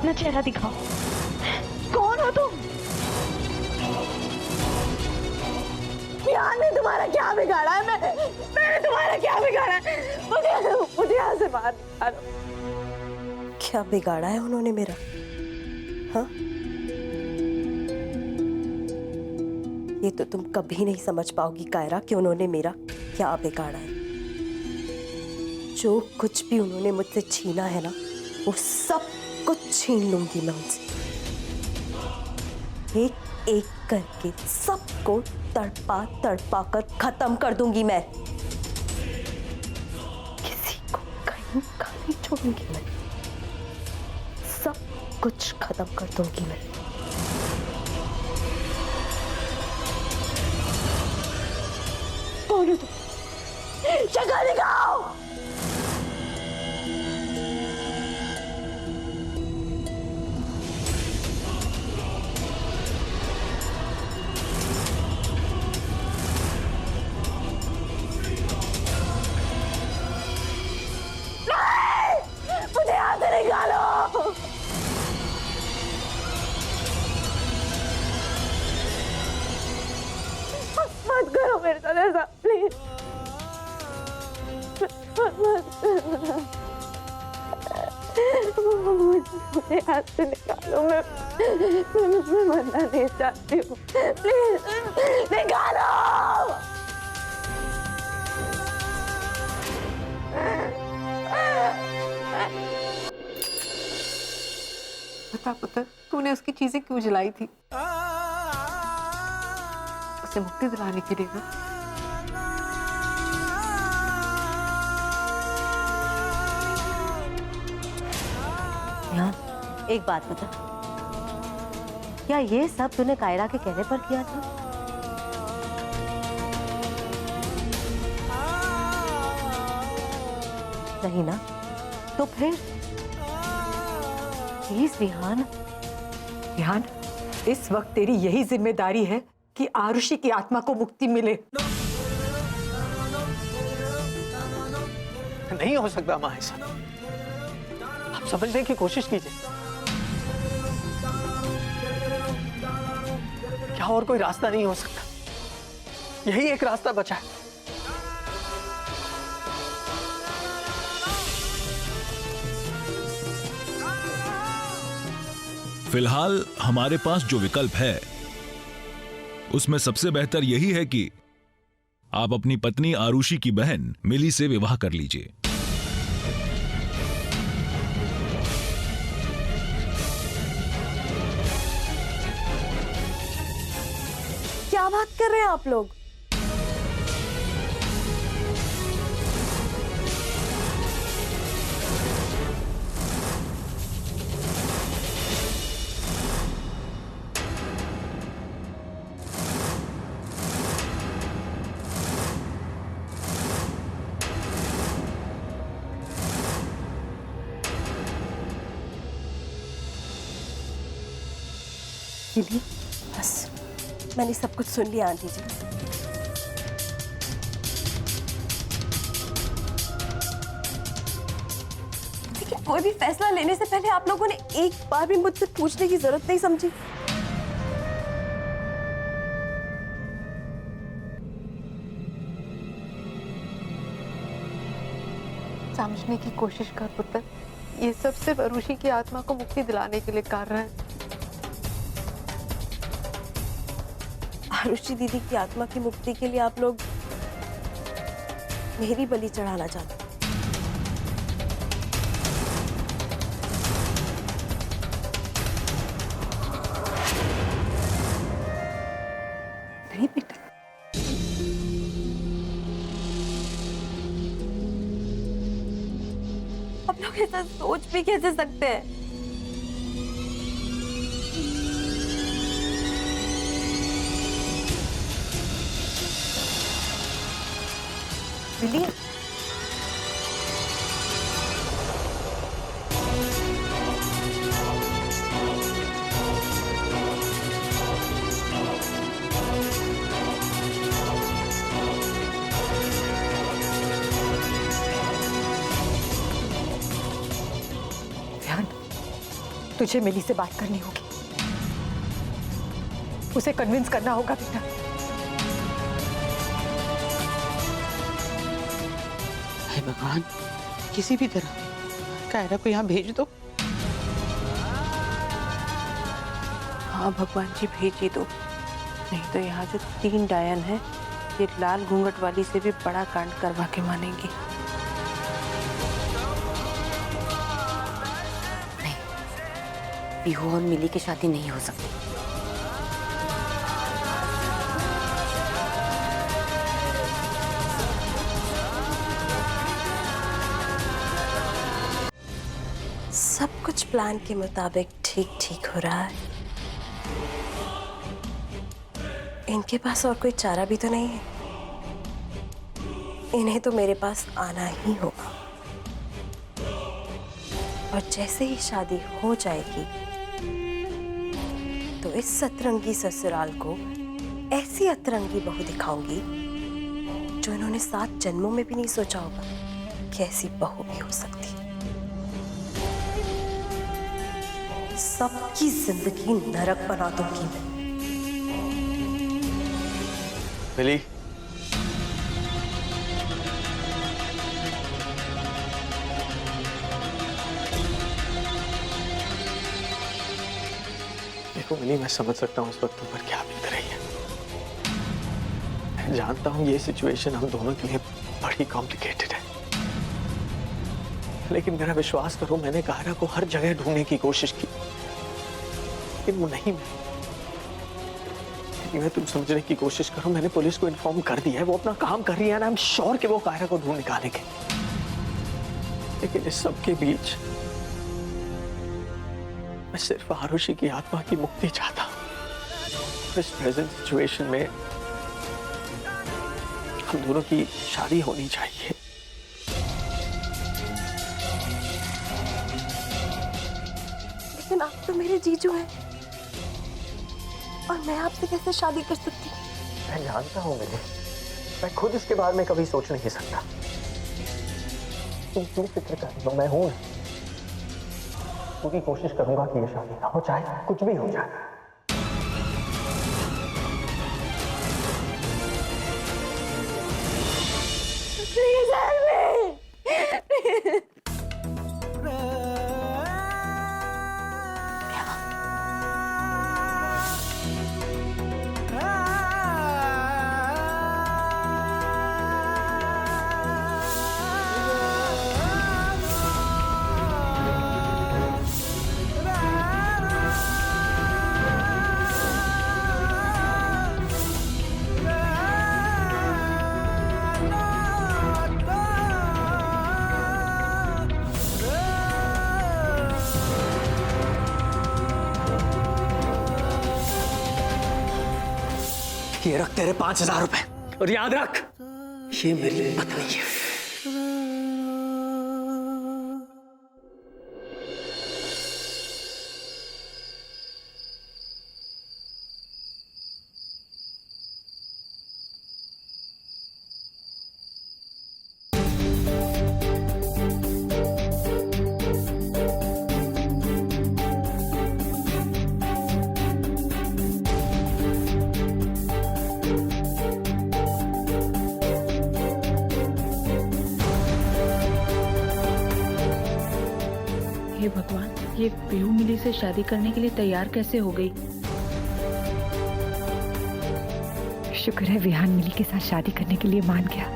अपना चेहरा दिखाओ। कौन हो तुम? मैंने तुम्हारा क्या बिगाड़ा है? मैंने तुम्हारा क्या बिगाड़ा है? मुझे यहाँ से बाहर निकालो। क्या बिगाड़ा है उन्होंने मेरा? हाँ, ये तो तुम कभी नहीं समझ पाओगी कायरा कि उन्होंने मेरा क्या बिगाड़ा है। जो कुछ भी उन्होंने मुझसे छीना है ना, वो सब कुछ छीन लूंगी मैं उनसे। एक एक करके सबको तड़पा तड़पा कर खत्म कर दूंगी मैं। किसी को कहीं का नहीं छोड़ूंगी मैं। सब कुछ खत्म कर दूंगी मैं। कौन हो तुम? शक्ल दिखाओ। मुझे यहाँ से निकालो। मत करो मेरे साथ ऐसा, प्लीज। मुझे यहाँ से निकालो। मैं मरना नहीं चाहती हूँ, प्लीज निकालो। बता पुत्र, तूने उसकी चीजें क्यों जलाई थी? उसे मुक्ति दिलाने के लिए ना? यहाँ एक बात बता, क्या ये सब तूने कायरा के कहने पर किया था? नहीं ना? तो फिर प्लीज विहान। ध्यान, इस वक्त तेरी यही जिम्मेदारी है कि आरुषि की आत्मा को मुक्ति मिले। नहीं हो सकता मां ऐसा। आप समझने की कोशिश कीजिए। क्या और कोई रास्ता नहीं हो सकता? यही एक रास्ता बचा है। फिलहाल हमारे पास जो विकल्प है उसमें सबसे बेहतर यही है कि आप अपनी पत्नी आरुषि की बहन मिली से विवाह कर लीजिए। क्या बात कर रहे हैं आप लोग? बस मैंने सब कुछ सुन लिया आंटी जी। देखिए, कोई भी फैसला लेने से पहले आप लोगों ने एक बार भी मुझसे पूछने की जरूरत नहीं समझी। समझने की कोशिश कर पुत्र, ये सब सिर्फ आरुषि की आत्मा को मुक्ति दिलाने के लिए कर रहा है। आरुषि दीदी की आत्मा की मुक्ति के लिए आप लोग मेरी बलि चढ़ाना चाहते हैं। नहीं बेटा, आप लोग ऐसा सोच भी कैसे सकते हैं? मिली तुझे मिली से बात करनी होगी, उसे कन्विंस करना होगा बेटा। हे भगवान, किसी भी तरह कायरा को यहाँ भेज दो। हाँ भगवान जी, भेज दो, नहीं तो यहाँ जो 3 डायन है ये लाल घूंघट वाली से भी बड़ा कांड करवा के मानेंगी। नहीं, पीहू और मिली की शादी नहीं हो सकती। सब कुछ प्लान के मुताबिक ठीक ठीक हो रहा है। इनके पास और कोई चारा भी तो नहीं है, इन्हें तो मेरे पास आना ही होगा। और जैसे ही शादी हो जाएगी तो इस सतरंगी ससुराल को ऐसी अतरंगी बहू दिखाऊंगी जो इन्होंने 7 जन्मों में भी नहीं सोचा होगा कि ऐसी बहू भी हो सकती है। सबकी जिंदगी नरक बना दूंगी मैं। मिली, देखो मिली, मैं समझ सकता हूँ इस वक्त तुम पर क्या बीत रही है। मैं जानता हूँ ये सिचुएशन हम दोनों के लिए बड़ी कॉम्प्लिकेटेड है, लेकिन मेरा विश्वास करो, मैंने कायरा को हर जगह ढूंढने की कोशिश की, लेकिन वो नहीं मिली। मैं तुम समझने की कोशिश करो, मैंने पुलिस को इन्फॉर्म कर दिया है, वो अपना काम कर रही है ना। आई एम श्योर कि वो कायरा को ढूंढ निकालेंगे। लेकिन इस सब के बीच मैं सिर्फ आरुषि की आत्मा की मुक्ति चाहता हूं। इस प्रेजेंट सिचुएशन में हम दोनों की शादी होनी चाहिए। लेकिन आप तो मेरे जीजू हैं और मैं आपसे कैसे शादी कर सकती हूँ? मैं जानता हूँ मिली, मैं खुद इसके बारे में कभी सोच नहीं सकता। तुम क्यों फिक्र कर रही हो? मैं हूं, पूरी कोशिश करूंगा कि ये शादी ना हो, चाहे कुछ भी हो जाए। Please help me. ये रख तेरे 5000 रुपए, और याद रख, ये मेरी पत्नी है। हे भगवान, ये पीहू मिली से शादी करने के लिए तैयार कैसे हो गई? शुक्र है विहान मिली के साथ शादी करने के लिए मान गया।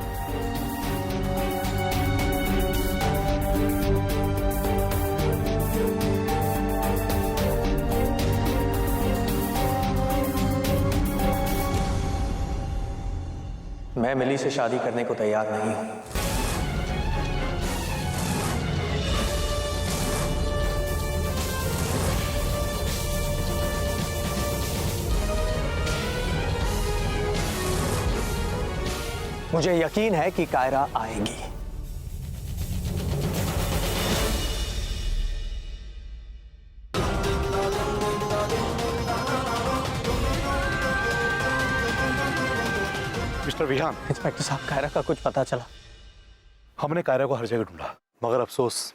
मैं मिली से शादी करने को तैयार नहीं हूं। मुझे यकीन है कि कायरा आएगी। मिस्टर विहान, इंस्पेक्टर साहब, कायरा का कुछ पता चला? हमने कायरा को हर जगह ढूंढा, मगर अफसोस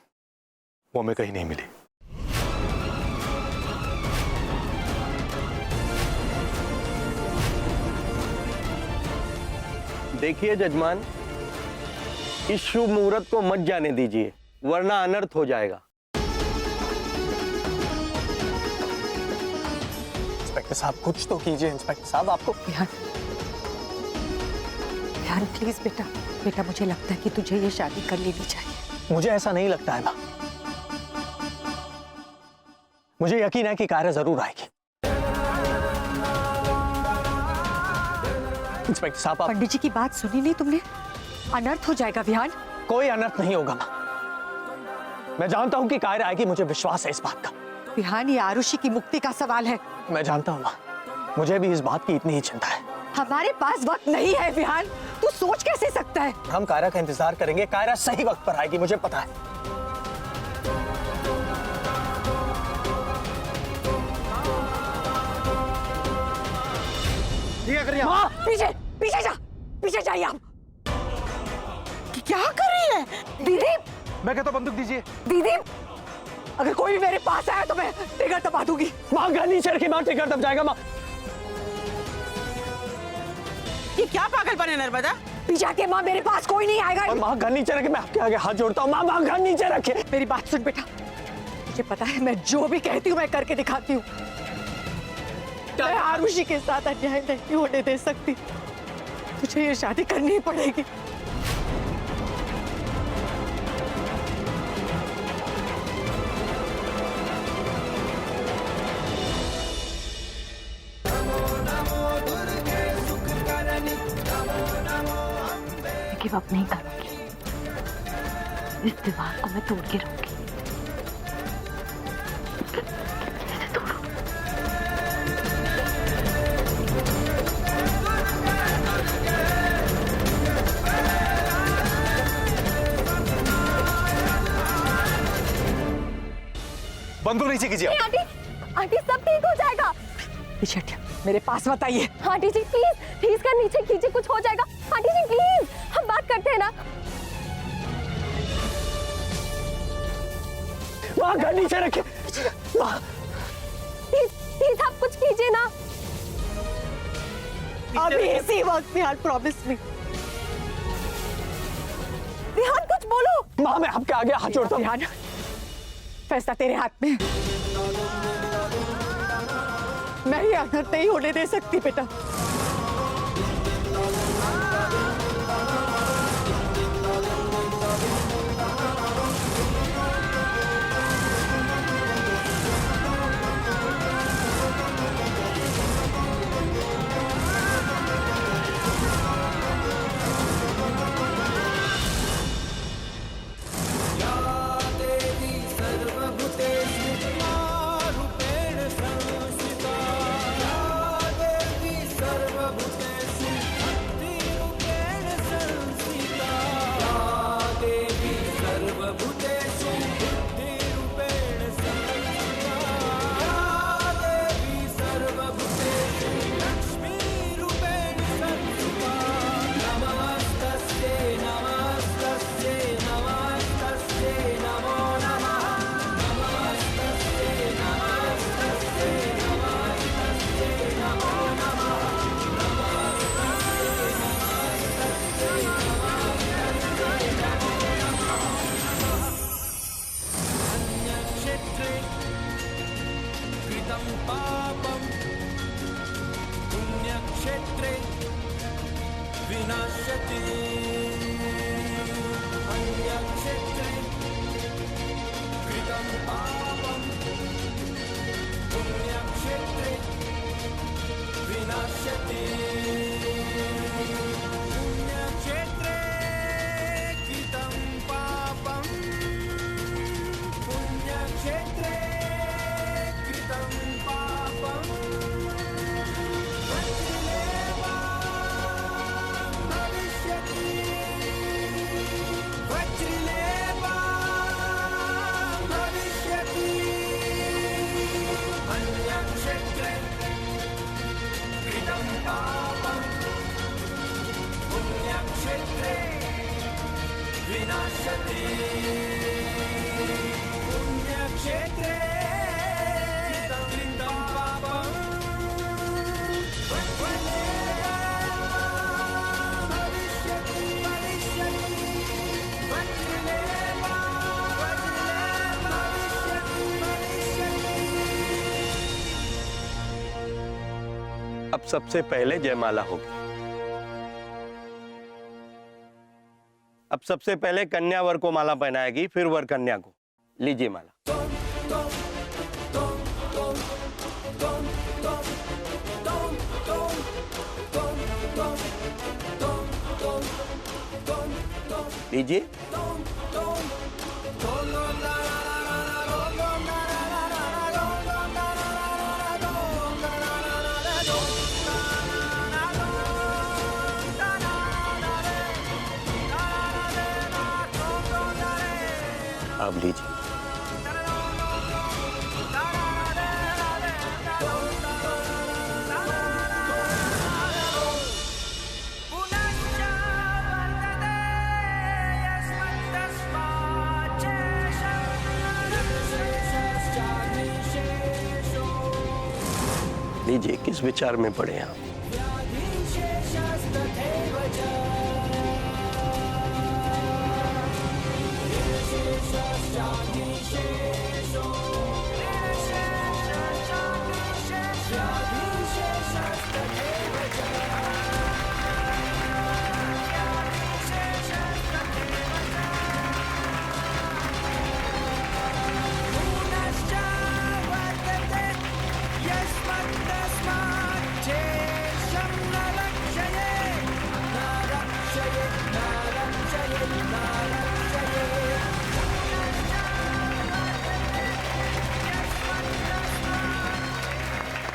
वो हमें कहीं नहीं मिली। देखिए जजमान, इस शुभ मुहूर्त को मत जाने दीजिए, वरना अनर्थ हो जाएगा। इंस्पेक्टर साहब कुछ तो कीजिए। इंस्पेक्टर साहब आपको यार प्लीज बेटा, बेटा मुझे लगता है कि तुझे ये शादी कर लेनी चाहिए। मुझे ऐसा नहीं लगता है माँ। मुझे यकीन है कि कायरा जरूर आएगी। इंस्पेक्टर साहब आप पंडित जी की बात सुनी नहीं तुमने? अनर्थ हो जाएगा विहान। कोई अनर्थ नहीं होगा माँ। मैं जानता हूं कि कायरा आएगी, मुझे विश्वास है इस बात का। विहान ये आरुषि की मुक्ति का सवाल है। मैं जानता हूं माँ, मुझे भी इस बात की इतनी ही चिंता है। हमारे पास वक्त नहीं है विहान, तू सोच कैसे सकता है? हम कायरा का इंतजार करेंगे, कायरा सही वक्त पर आएगी, मुझे पता है। माँ, पीछे पीछे जा, पीछे जाइए आप। क्या कर रही है दीदी? मैं कहता बंदूक दीजिए। दीदी अगर कोई भी मेरे पास आया तो मैं ट्रिगर दबा दूंगी। माँ गन नीचे रखी, माँ ट्रिगर दब जाएगा। माँ ये क्या पागलपन है नर्मदा? पीछा के माँ, मेरे पास कोई नहीं आएगा। और माँ गन नीचे रखे, मैं आपके आगे हाथ जोड़ता हूँ। माँ गन नीचे रखे। मेरी बात सुन बेटा, मुझे पता है मैं जो भी कहती हूँ मैं करके दिखाती हूँ। मैं आरुषि के साथ अन्याय नहीं होने दे सकती, तुझे ये शादी करनी ही पड़ेगी। गिव अप नहीं करूंगी, इस दीवार को मैं तोड़ के रहूंगी। बंदूक नीचे कीजिए। आंटी, आंटी सब ठीक हो जाएगा। पीछे हटिए, मेरे पास मत आइए। आंटी जी प्लीज, प्लीज कर नीचे कीजिए, कुछ हो जाएगा। आंटी जी प्लीज, हम बात करते हैं ना। माँ गन नीचे रखे। माँ प्लीज प्लीज आप कुछ कीजिए ना। अभी इसी वक्त विहान, प्रॉमिस मी। विहान कुछ बोलो। माँ मैं आपके आगे हाथ जोड़ता हूँ। विहान, फैसला तेरे हाथ में है। मैं ये अनर्थ नहीं होने दे सकती बेटा। अब सबसे पहले जयमाला होगी। अब सबसे पहले कन्या वर को माला पहनाएगी, फिर वर कन्या को। लीजिए माला। लीजिए। अब लीजिए। लीजिए, किस विचार में पड़े आप?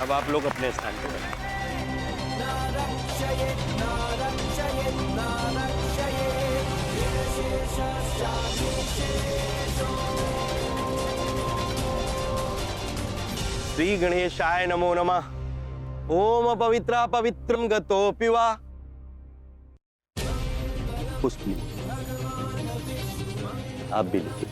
अब आप लोग अपने स्थान पर बैठें। श्री गणेशाय नमो नमः। ओम पवित्रा पवित्रम गतोऽपि वा। पुष्प लीजिए। आप भी लीजिए।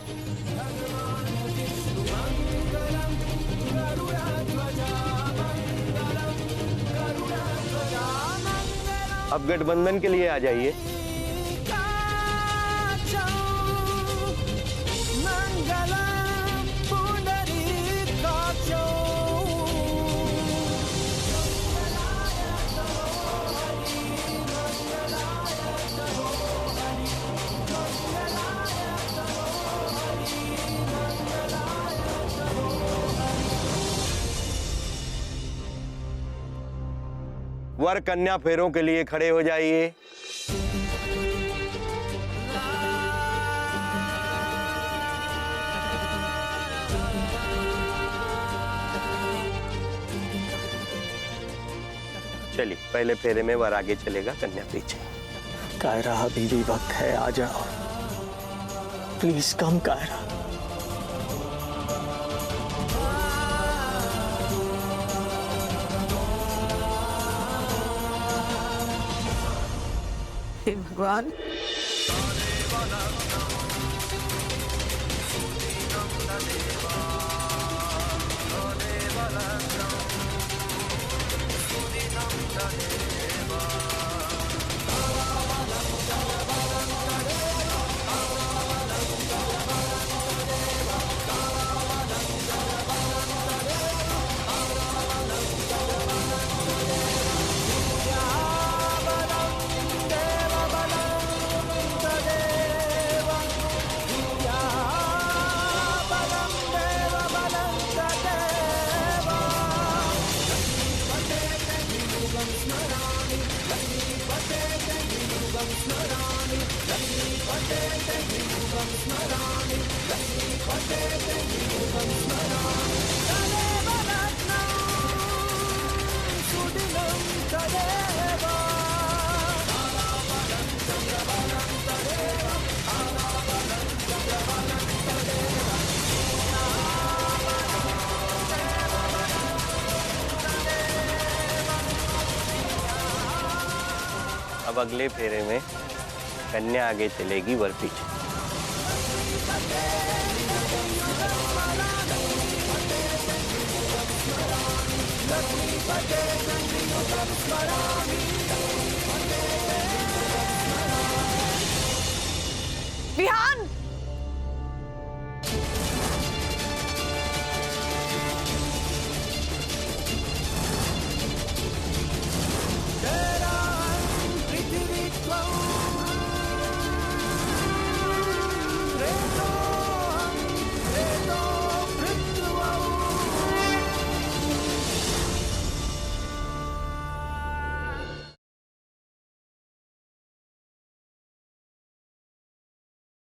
अब गठबंधन के लिए आ जाइए। वर कन्या फेरों के लिए खड़े हो जाइए। चलिए, पहले फेरे में वर आगे चलेगा, कन्या पीछे। कायरा, अभी भी वक्त है, आ जाओ प्लीज। कम कायरा। हे भगवान, अब अगले फेरे में कन्या आगे चलेगी, वर पीछे। विहान,